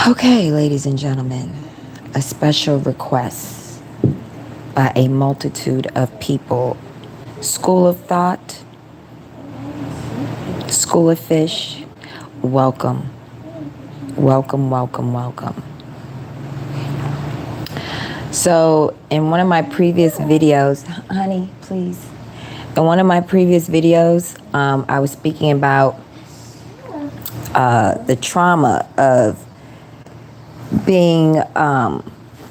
Okay, ladies and gentlemen, a special request by a multitude of people. School of Thought, School of Fish, welcome, welcome, welcome, welcome. So, in one of my previous videos, honey, please. In one of my previous videos, I was speaking about the trauma of being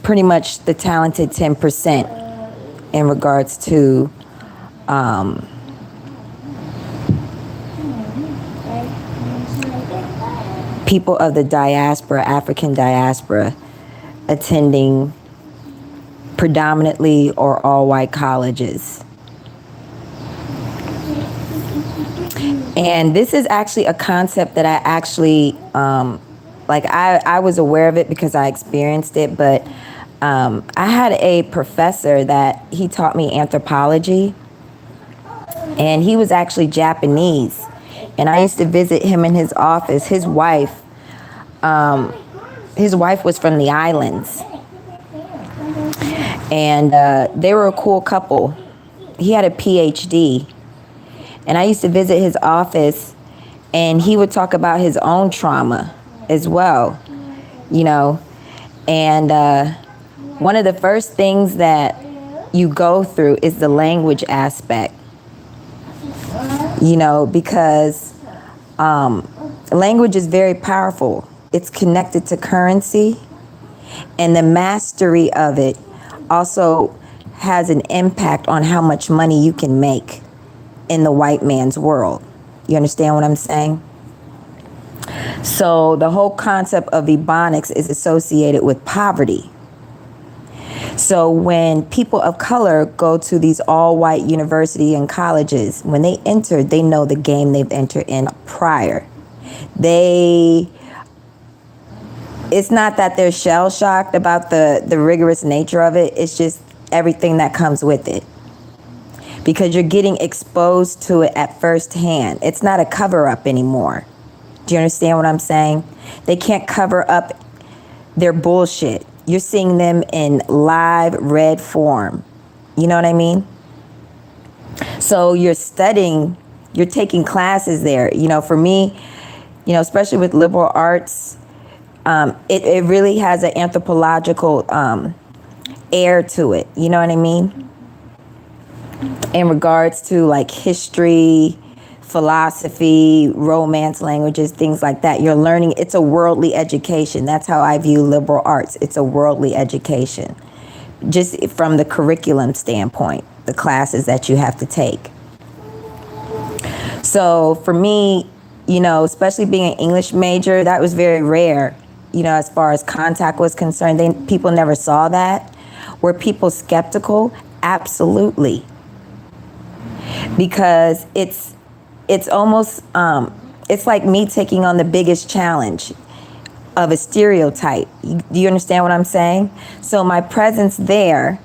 pretty much the talented 10% in regards to people of the diaspora, African diaspora, attending predominantly or all white colleges. And this is actually a concept that I actually, I was aware of it because I experienced it, but I had a professor that he taught me anthropology, and he was actually Japanese. And I used to visit him in his office. His wife was from the islands, and they were a cool couple. He had a PhD, and I used to visit his office, and he would talk about his own trauma as well, you know. And one of the first things that you go through is the language aspect, you know, because language is very powerful. It's connected to currency, and the mastery of it also has an impact on how much money you can make in the white man's world. You understand what I'm saying? So the whole concept of Ebonics is associated with poverty. So when people of color go to these all-white university and colleges, when they enter, they know the game they've entered in prior. It's not that they're shell-shocked about the rigorous nature of it. It's just everything that comes with it, because you're getting exposed to it at first hand. It's not a cover-up anymore. Do you understand what I'm saying? They can't cover up their bullshit. You're seeing them in live red form. You know what I mean? So you're studying, you're taking classes there. You know, for me, you know, especially with liberal arts, it really has an anthropological air to it. You know what I mean? In regards to like history, philosophy, romance languages, things like that. You're learning, it's a worldly education. That's how I view liberal arts. It's a worldly education, just from the curriculum standpoint, the classes that you have to take. So for me, you know, especially being an English major, that was very rare, you know, as far as contact was concerned. People never saw that. Were people skeptical? Absolutely. Because it's almost, it's like me taking on the biggest challenge of a stereotype. Do you understand what I'm saying? So my presence there,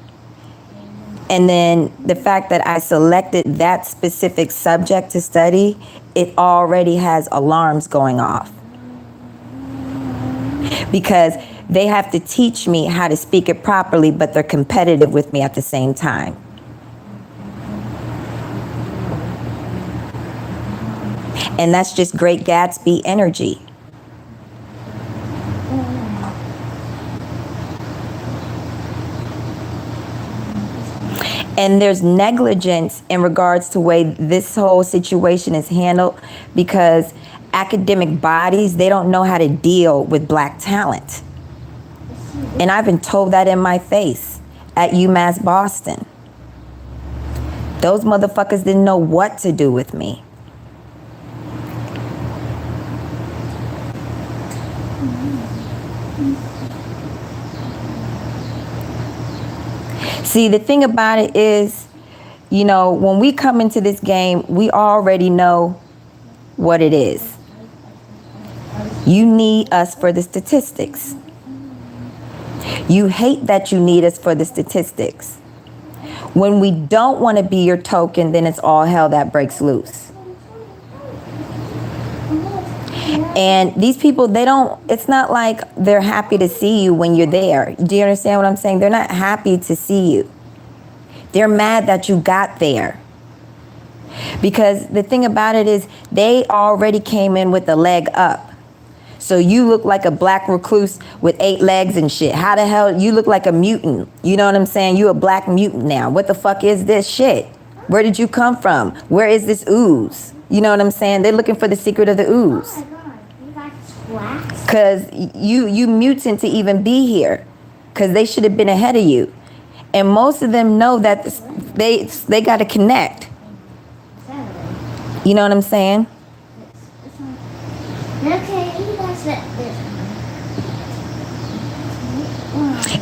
and then the fact that I selected that specific subject to study, it already has alarms going off. Because they have to teach me how to speak it properly, but they're competitive with me at the same time. And that's just Great Gatsby energy. And there's negligence in regards to the way this whole situation is handled, because academic bodies, they don't know how to deal with black talent. And I've been told that in my face at UMass Boston. Those motherfuckers didn't know what to do with me. See, the thing about it is, you know, when we come into this game, we already know what it is. You need us for the statistics. You hate that you need us for the statistics. When we don't want to be your token, then it's all hell that breaks loose. And these people, it's not like they're happy to see you when you're there. Do you understand what I'm saying? They're not happy to see you. They're mad that you got there. Because the thing about it is, they already came in with a leg up. So you look like a black recluse with 8 legs and shit. How the hell, you look like a mutant. You know what I'm saying? You a black mutant now. What the fuck is this shit? Where did you come from? Where is this ooze? You know what I'm saying? They're looking for the secret of the ooze. Oh my God, you got wax? Because you mutant to even be here. Because they should have been ahead of you. And most of them know that they got to connect. You know what I'm saying? Okay, you guys let this.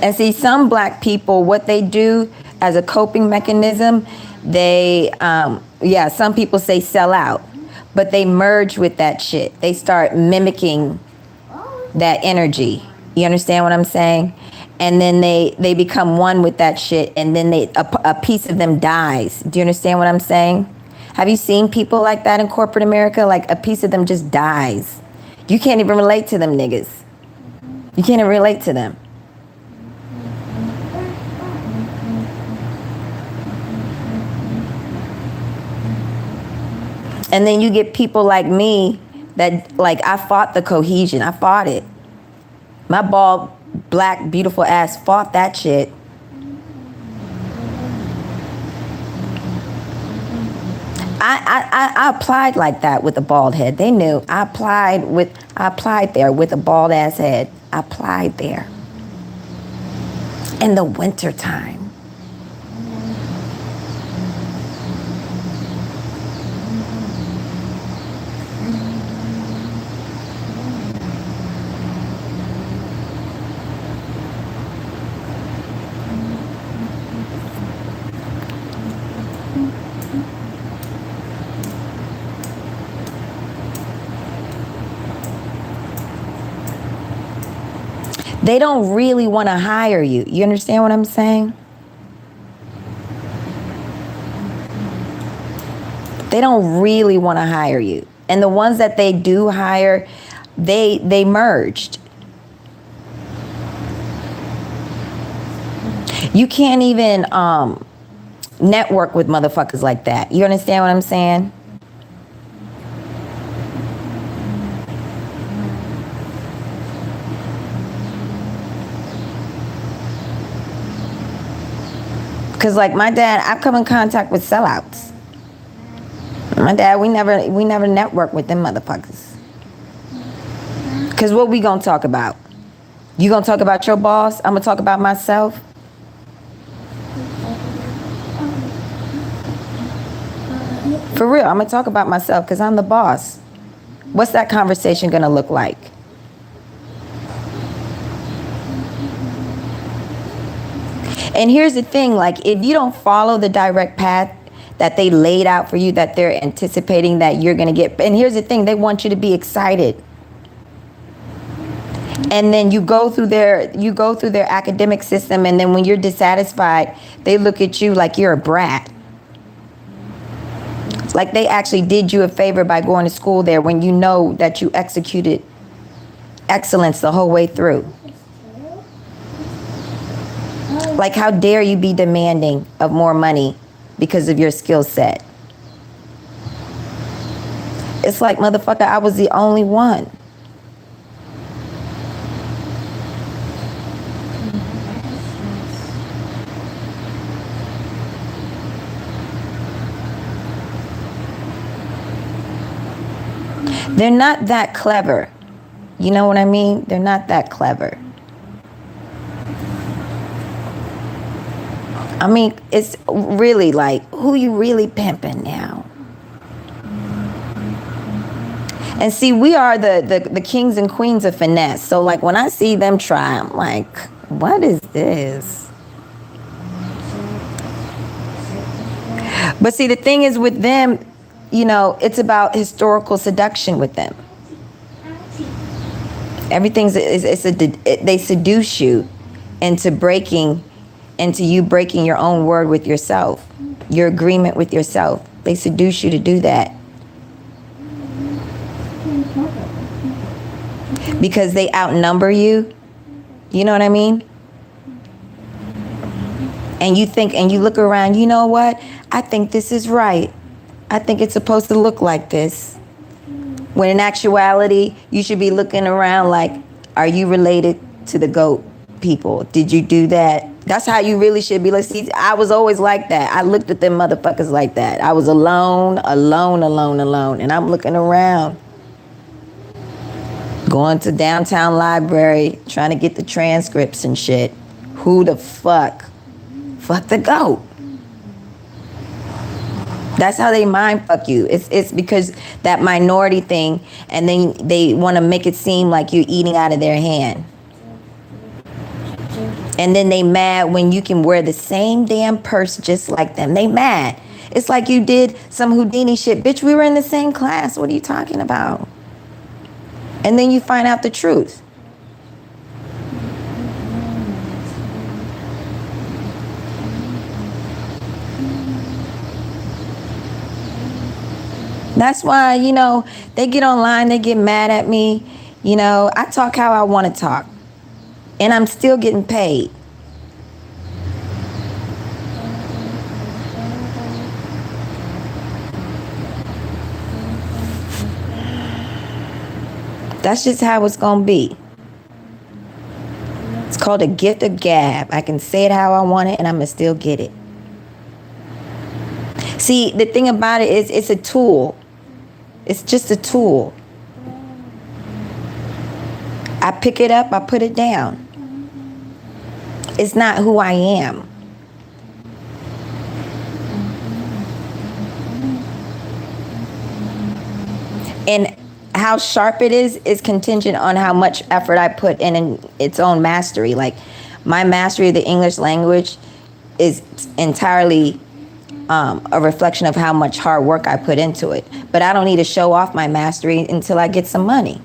And see, some black people, what they do as a coping mechanism, they, some people say sell out, but they merge with that shit. They start mimicking that energy. You understand what I'm saying? And then they become one with that shit, and then a piece of them dies. Do you understand what I'm saying? Have you seen people like that in corporate America? Like a piece of them just dies. You can't even relate to them niggas. You can't even relate to them. And then you get people like me that, like, I fought the cohesion. I fought it. My bald, black, beautiful ass fought that shit. I applied like that with a bald head. They knew. I applied there with a bald ass head. I applied there. In the winter time. They don't really want to hire you. You understand what I'm saying? They don't really want to hire you. And the ones that they do hire, they merged. You can't even network with motherfuckers like that. You understand what I'm saying? Because like my dad, I've come in contact with sellouts. My dad, we never network with them motherfuckers. Because what we gonna talk about? You gonna talk about your boss? I'm gonna talk about myself. For real, I'm gonna talk about myself because I'm the boss. What's that conversation gonna look like? And here's the thing, like, if you don't follow the direct path that they laid out for you, that they're anticipating that you're going to get, and here's the thing, they want you to be excited. And then you go through their academic system, and then when you're dissatisfied, they look at you like you're a brat. Like they actually did you a favor by going to school there when you know that you executed excellence the whole way through. Like, how dare you be demanding of more money because of your skill set? It's like, motherfucker, I was the only one. They're not that clever. You know what I mean? They're not that clever. I mean, it's really like, who you really pimping now? And see, we are the kings and queens of finesse. So like when I see them try, I'm like, what is this? But see, the thing is with them, you know, it's about historical seduction with them. Everything's, they seduce you into you breaking your own word with yourself, your agreement with yourself. They seduce you to do that. Because they outnumber you. You know what I mean? And you think, and you look around, you know what? I think this is right. I think it's supposed to look like this. When in actuality, you should be looking around like, are you related to the goat people? Did you do that? That's how you really should be. Let's see, I was always like that. I looked at them motherfuckers like that. I was alone. And I'm looking around. Going to downtown library, trying to get the transcripts and shit. Who the fuck? Fuck the goat. That's how they mind fuck you. It's because that minority thing, and then they want to make it seem like you're eating out of their hand. And then they mad when you can wear the same damn purse just like them. They mad. It's like you did some Houdini shit. Bitch, we were in the same class. What are you talking about? And then you find out the truth. That's why, you know, they get online, they get mad at me. You know, I talk how I want to talk. And I'm still getting paid. That's just how it's going to be. It's called a gift of gab. I can say it how I want it and I'm going to still get it. See, the thing about it is it's a tool. It's just a tool. I pick it up, I put it down. It's not who I am. And how sharp it is contingent on how much effort I put in its own mastery. Like, my mastery of the English language is entirely a reflection of how much hard work I put into it. But I don't need to show off my mastery until I get some money.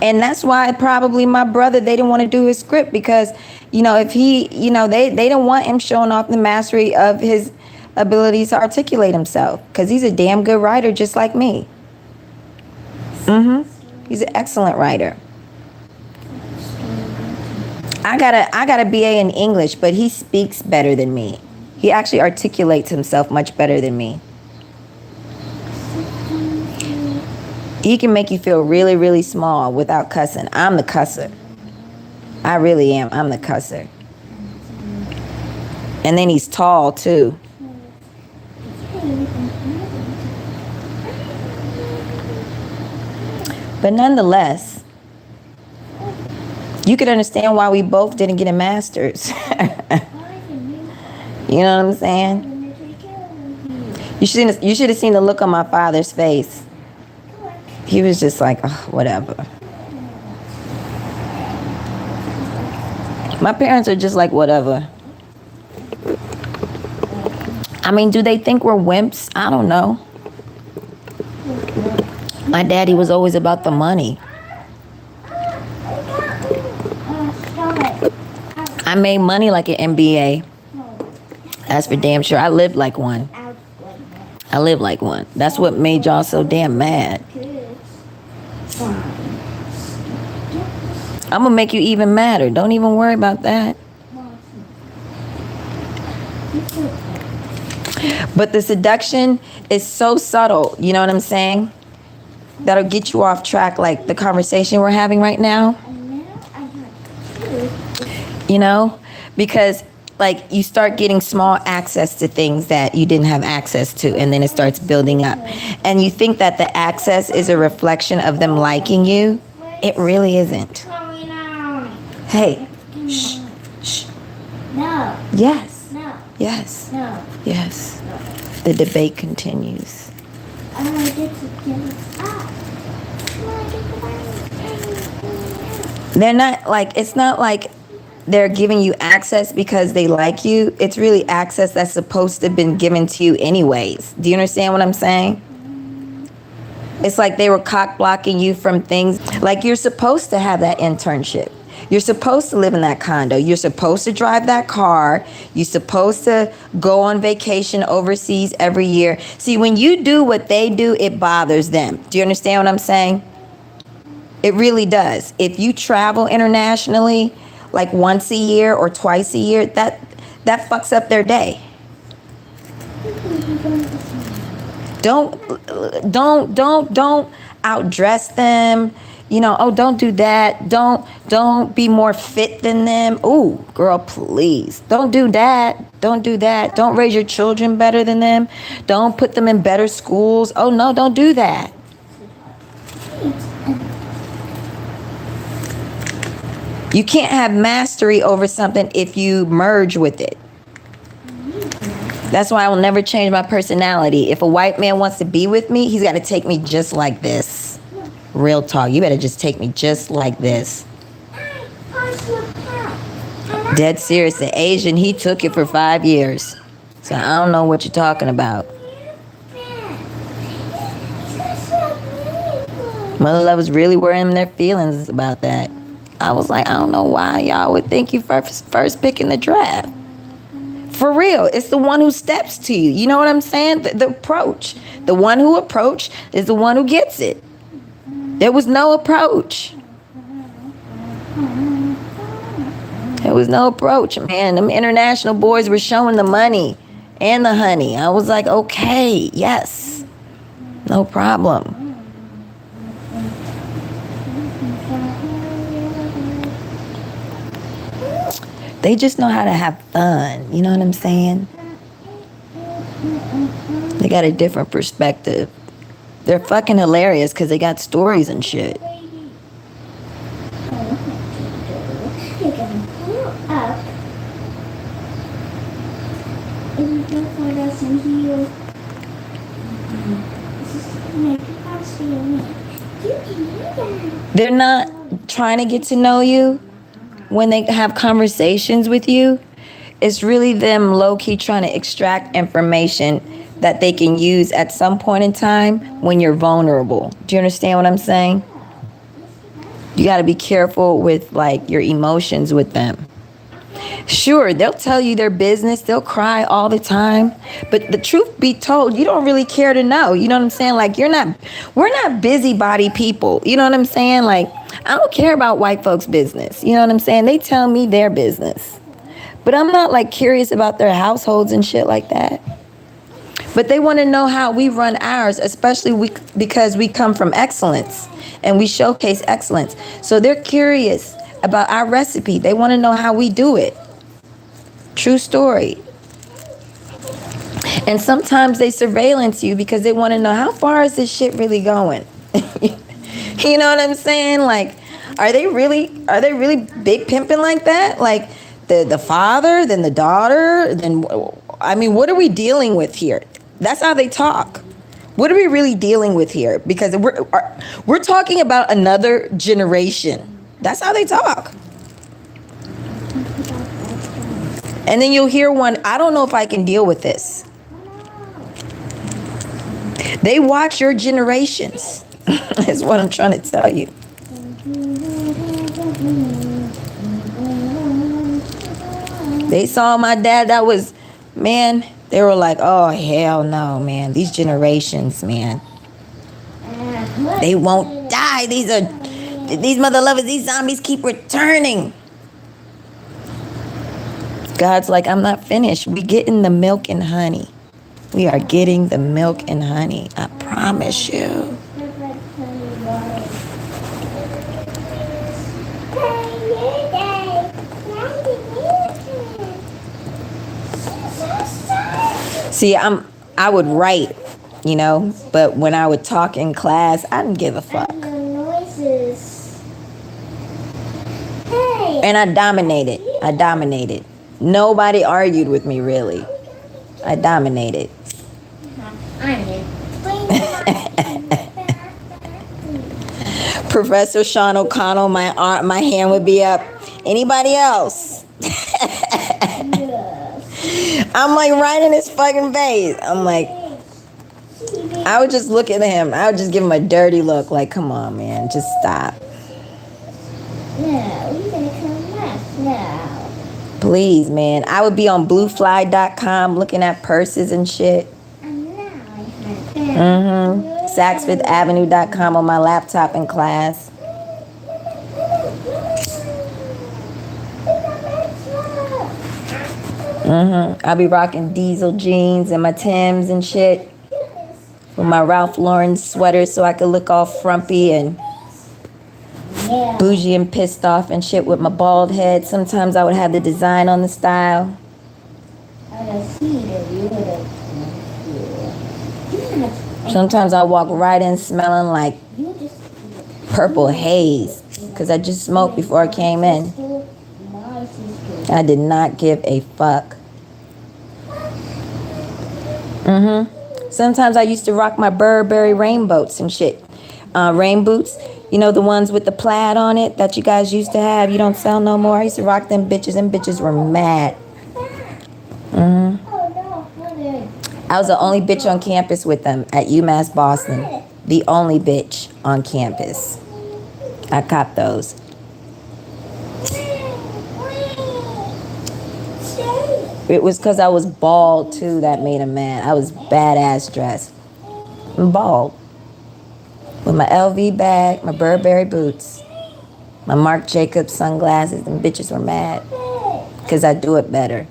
And that's why probably my brother, they didn't want to do his script because, you know, if he, you know, they didn't want him showing off the mastery of his abilities to articulate himself because he's a damn good writer just like me. He's an excellent writer. I got a BA in English, but he speaks better than me. He actually articulates himself much better than me. He can make you feel really, really small without cussing. I'm the cusser. I really am. I'm the cusser. And then he's tall, too. But nonetheless, you could understand why we both didn't get a master's. You know what I'm saying? You should have seen the look on my father's face. He was just like, oh, whatever. My parents are just like, whatever. I mean, do they think we're wimps? I don't know. My daddy was always about the money. I made money like an MBA. That's for damn sure. I lived like one. That's what made y'all so damn mad. I'm gonna make you even madder. Don't even worry about that. But the seduction is so subtle, you know what I'm saying? That'll get you off track, like the conversation we're having right now. You know? Because like you start getting small access to things that you didn't have access to, and then it starts building up. And you think that the access is a reflection of them liking you. It really isn't. Hey. Shh. Shh. No. Yes. No. Yes. No. Yes. The debate continues. I want to get to stop. They're not like, it's not like they're giving you access because they like you. It's really access that's supposed to have been given to you anyways. Do you understand what I'm saying? It's like they were cock blocking you from things. Like, you're supposed to have that internship. You're supposed to live in that condo. You're supposed to drive that car. You're supposed to go on vacation overseas every year. See, when you do what they do, it bothers them. Do you understand what I'm saying? It really does. If you travel internationally like once a year or twice a year, that fucks up their day. Don't outdress them. You know, oh, don't do that. Don't be more fit than them. Ooh, girl, please. Don't do that. Don't do that. Don't raise your children better than them. Don't put them in better schools. Oh no, don't do that. You can't have mastery over something if you merge with it. That's why I will never change my personality. If a white man wants to be with me, he's got to take me just like this. Real talk. You better just take me just like this. Dead serious. The Asian, he took it for 5 years. So I don't know what you're talking about. Mother lovers really were in their feelings about that. I was like, I don't know why y'all would think you first picking the draft. For real, it's the one who steps to you. You know what I'm saying? The approach. The one who approached is the one who gets it. There was no approach. There was no approach, man. Them international boys were showing the money and the honey. I was like, okay, yes, no problem. They just know how to have fun. You know what I'm saying? They got a different perspective. They're fucking hilarious because they got stories and shit. They're not trying to get to know you. When they have conversations with you, it's really them low-key trying to extract information that they can use at some point in time when you're vulnerable. Do you understand what I'm saying? You got to be careful with like your emotions with them. Sure, they'll tell you their business. They'll cry all the time. But the truth be told, you don't really care to know. You know what I'm saying? Like we're not busybody people. You know what I'm saying? Like I don't care about white folks' business. You know what I'm saying? They tell me their business. But I'm not like curious about their households and shit like that. But they want to know how we run ours, especially because we come from excellence and we showcase excellence. So they're curious about our recipe. They want to know how we do it. True story. And sometimes they surveillance you because they want to know how far is this shit really going. You know what I'm saying? Like, are they really big pimping like that? Like the father, then the daughter, then I mean, what are we dealing with here? That's how they talk. What are we really dealing with here? Because we're talking about another generation. That's how they talk. And then you'll hear one, I don't know if I can deal with this. They watch your generations. Is what I'm trying to tell you. They saw my dad, that was, man, they were like, oh, hell no, man. These generations, man. They won't die. These mother lovers, these zombies keep returning. God's like, I'm not finished. We getting the milk and honey. We are getting the milk and honey. I promise you. See, I would write, you know, but when I would talk in class, I didn't give a fuck. And I dominated. Nobody argued with me, really. I dominated. Professor Sean O'Connell, my hand would be up. Anybody else? I'm like right in his fucking face. I'm like, I would just look at him. I would just give him a dirty look like, come on, man, just stop. No, you're gonna come back now. Please, man. I would be on bluefly.com looking at purses and shit. And now I have that. Saks5thavenue.com on my laptop in class. I'll be rocking diesel jeans and my Timbs and shit. With my Ralph Lauren sweater so I could look all frumpy and Yeah. bougie and pissed off and shit with my bald head. Sometimes I would have the design on the style. I see that you would have. Sometimes I walk right in smelling like You just. purple haze because I just smoked before I came in. My sister. I did not give a fuck. Sometimes I used to rock my Burberry rain boats and shit. Rain boots. You know the ones with the plaid on it that you guys used to have? You don't sell no more. I used to rock them bitches and bitches were mad. Oh no, honey. I was the only bitch on campus with them at UMass Boston. The only bitch on campus. I copped those. It was because I was bald too that made him mad. I was badass dressed. I'm bald. With my LV bag, my Burberry boots, my Marc Jacobs sunglasses, and bitches were mad. Because I do it better.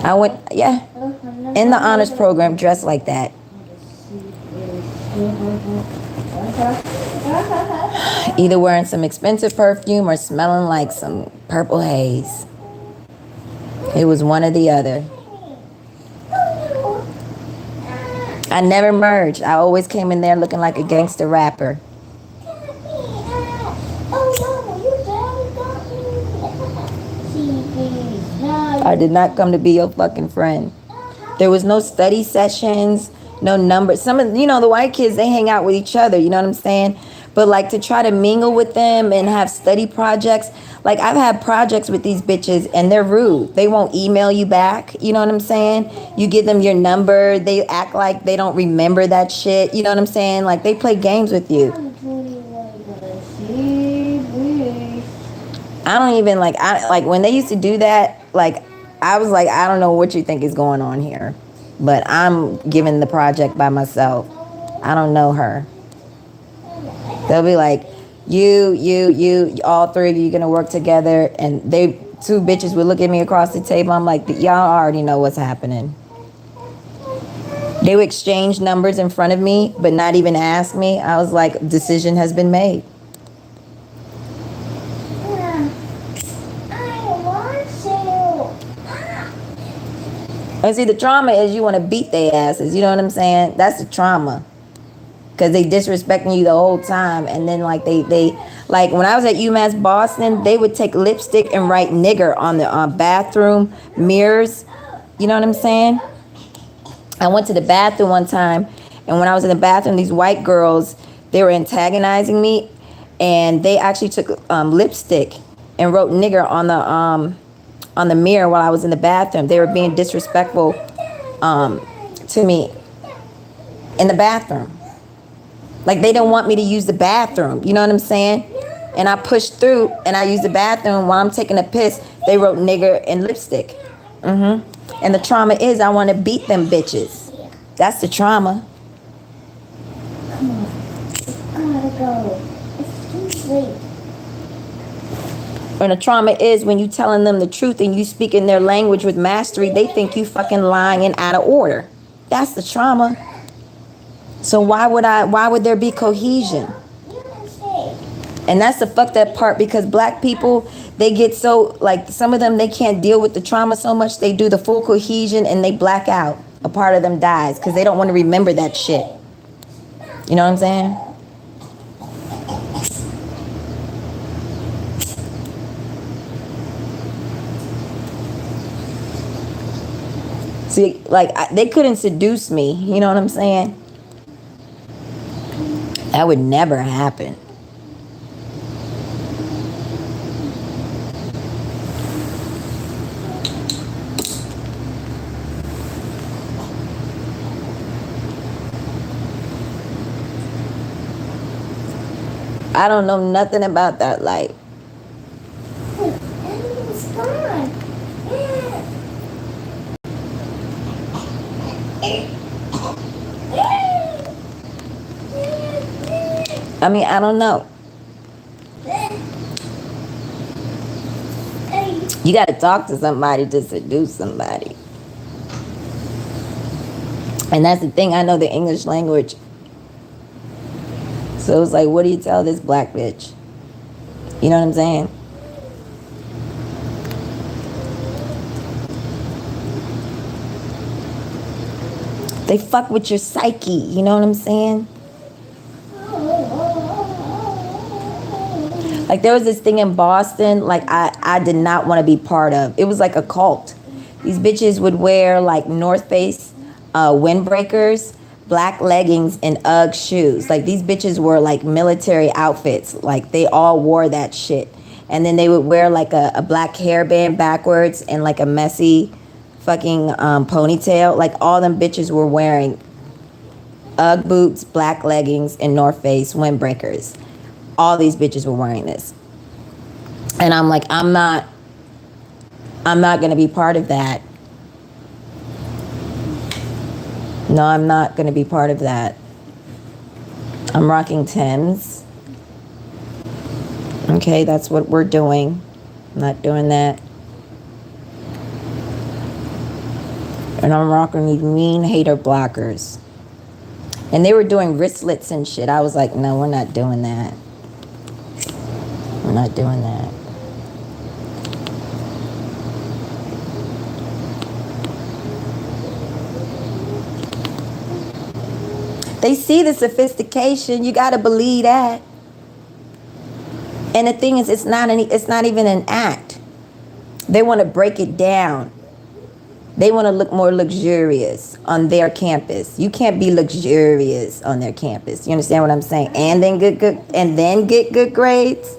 I went, yeah, in the honors program dressed like that. Either wearing some expensive perfume or smelling like some purple haze. It was one or the other. I never merged. I always came in there looking like a gangster rapper. I did not come to be your fucking friend. There was no study sessions, no numbers. Some of, you know, the white kids, they hang out with each other, you know what I'm saying? But like to try to mingle with them and have study projects, like I've had projects with these bitches and they're rude. They won't email you back, you know what I'm saying? You give them your number, they act like they don't remember that shit, you know what I'm saying? Like they play games with you. I don't even like when they used to do that, like I was like, I don't know what you think is going on here, but I'm giving the project by myself. I don't know her. They'll be like, you, all three of you gonna work together, and they two bitches would look at me across the table. I'm like, y'all already know what's happening. They would exchange numbers in front of me, but not even ask me. I was like, decision has been made. And see, the trauma is you want to beat their asses. You know what I'm saying? That's the trauma. Because they disrespecting you the whole time. And then, like, they like, when I was at UMass Boston, they would take lipstick and write nigger on the bathroom mirrors. You know what I'm saying? I went to the bathroom one time. And when I was in the bathroom, these white girls, they were antagonizing me. And they actually took lipstick and wrote nigger on the mirror while I was in the bathroom. They were being disrespectful to me in the bathroom. Like they didn't want me to use the bathroom. You know what I'm saying? And I pushed through and I used the bathroom while I'm taking a piss. They wrote nigger in lipstick. And the trauma is I want to beat them bitches. That's the trauma. Come on. Gotta go. It's too late. And the trauma is when you telling them the truth and you speaking their language with mastery, they think you fucking lying and out of order. That's the trauma. So why would there be cohesion? And that's the fucked up part, because black people, they get so, like, some of them, they can't deal with the trauma so much, they do the full cohesion and they black out. A part of them dies because they don't want to remember that shit. You know what I'm saying? See, like, they couldn't seduce me. You know what I'm saying? That would never happen. I don't know nothing about that life. It's gone. I mean, I don't know. You got to talk to somebody to seduce somebody. And that's the thing. I know the English language. So it's like, what do you tell this black bitch? You know what I'm saying? They fuck with your psyche. You know what I'm saying? Like there was this thing in Boston, like I did not want to be part of. It was like a cult. These bitches would wear like North Face windbreakers, black leggings, and Ugg shoes. Like these bitches were like military outfits. Like they all wore that shit. And then they would wear like a black hairband backwards and like a messy fucking ponytail. Like all them bitches were wearing Ugg boots, black leggings, and North Face windbreakers. All these bitches were wearing this. And I'm like, I'm not gonna be part of that. No, I'm not gonna be part of that. I'm rocking Timbs. Okay, that's what we're doing. I'm not doing that. And I'm rocking these mean hater blockers. And they were doing wristlets and shit. I was like, no, we're not doing that. We're not doing that. They see the sophistication. You gotta believe that. And the thing is, it's not even an act. They want to break it down. They want to look more luxurious on their campus. You can't be luxurious on their campus. You understand what I'm saying? And then get good grades.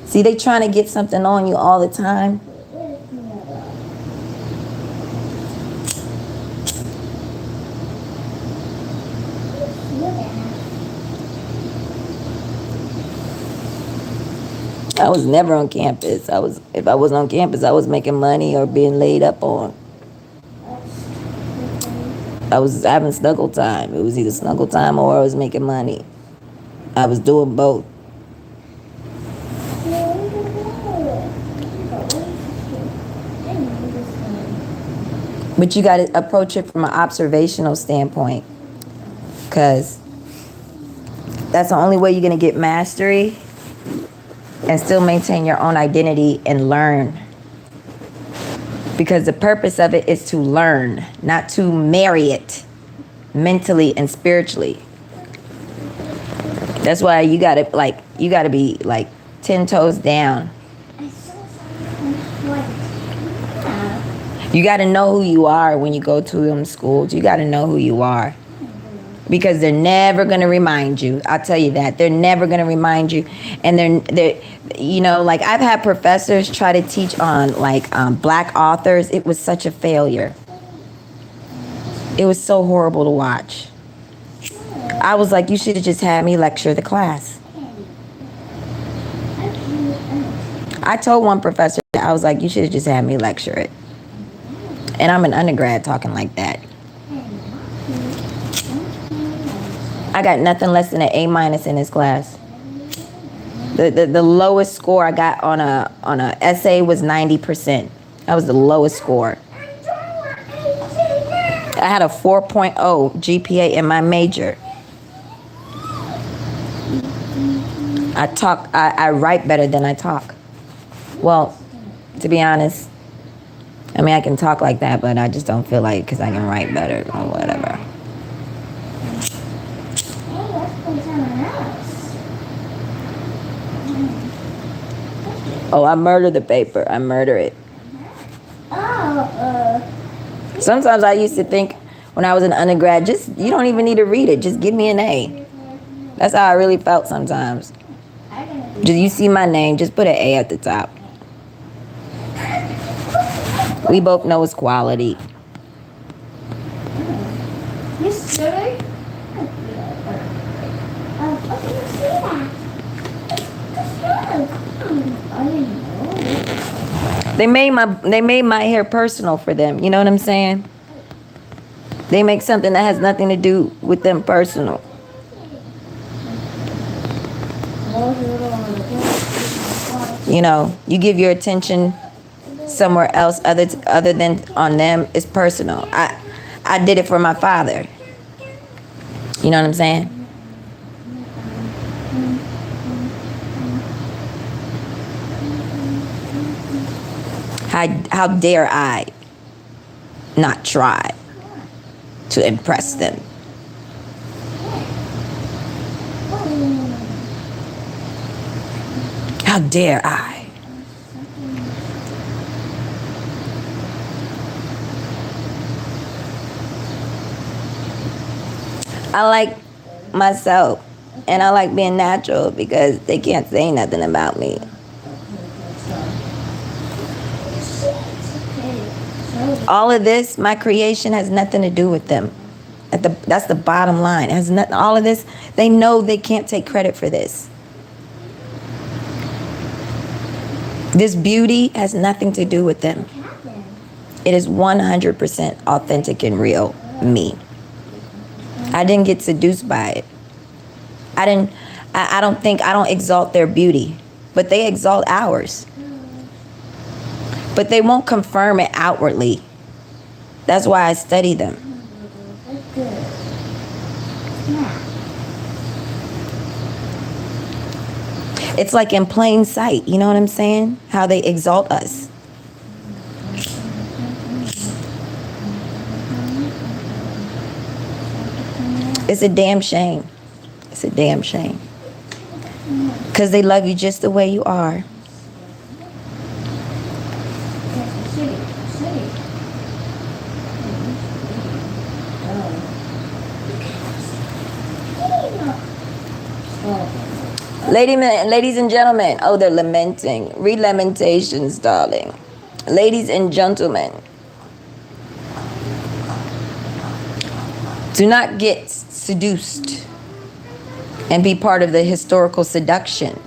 See, they trying to get something on you all the time. I was never on campus. If I was on campus, I was making money or being laid up on. I was having snuggle time. It was either snuggle time or I was making money. I was doing both. But you got to approach it from an observational standpoint, because that's the only way you're going to get mastery and still maintain your own identity and learn. Because the purpose of it is to learn, not to marry it mentally and spiritually. That's why you got to be like 10 toes down. You got to know who you are when you go to them schools. You got to know who you are. Because they're never going to remind you. I'll tell you that. They're never going to remind you. And they're, you know, like I've had professors try to teach on like black authors. It was such a failure. It was so horrible to watch. I was like, you should have just had me lecture the class. I told one professor, I was like, you should have just had me lecture it. And I'm an undergrad talking like that. I got nothing less than an A- in this class. The lowest score I got on a essay was 90%. That was the lowest score. I had a 4.0 GPA in my major. I write better than I talk. Well, to be honest, I mean, I can talk like that, but I just don't feel like because I can write better or whatever. Oh, I murder the paper. I murder it. Sometimes I used to think when I was an undergrad, you don't even need to read it. Just give me an A. That's how I really felt sometimes. Just you see my name, just put an A at the top. We both know it's quality. I didn't know. They made my hair personal for them. You know what I'm saying? They make something that has nothing to do with them personal. You know, you give your attention somewhere else other than on them. It's personal. I did it for my father. You know what I'm saying? How dare I not try to impress them? How dare I? I like myself and I like being natural because they can't say nothing about me. All of this, my creation, has nothing to do with them. That's the bottom line. It has nothing. All of this, they know they can't take credit for this. This beauty has nothing to do with them. It is 100% authentic and real me. I didn't get seduced by it. I don't exalt their beauty, but they exalt ours. But they won't confirm it outwardly. That's why I study them. It's like in plain sight, you know what I'm saying? How they exalt us. It's a damn shame. It's a damn shame. Because they love you just the way you are. Ladies and gentlemen, oh, they're lamenting. Read Lamentations, darling. Ladies and gentlemen, do not get seduced and be part of the historical seduction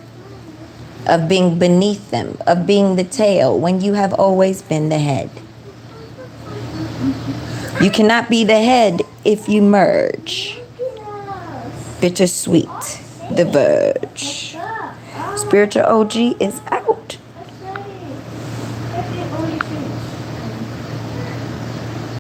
of being beneath them, of being the tail when you have always been the head. You cannot be the head if you merge. Bittersweet, the verge. Spiritual OG is out.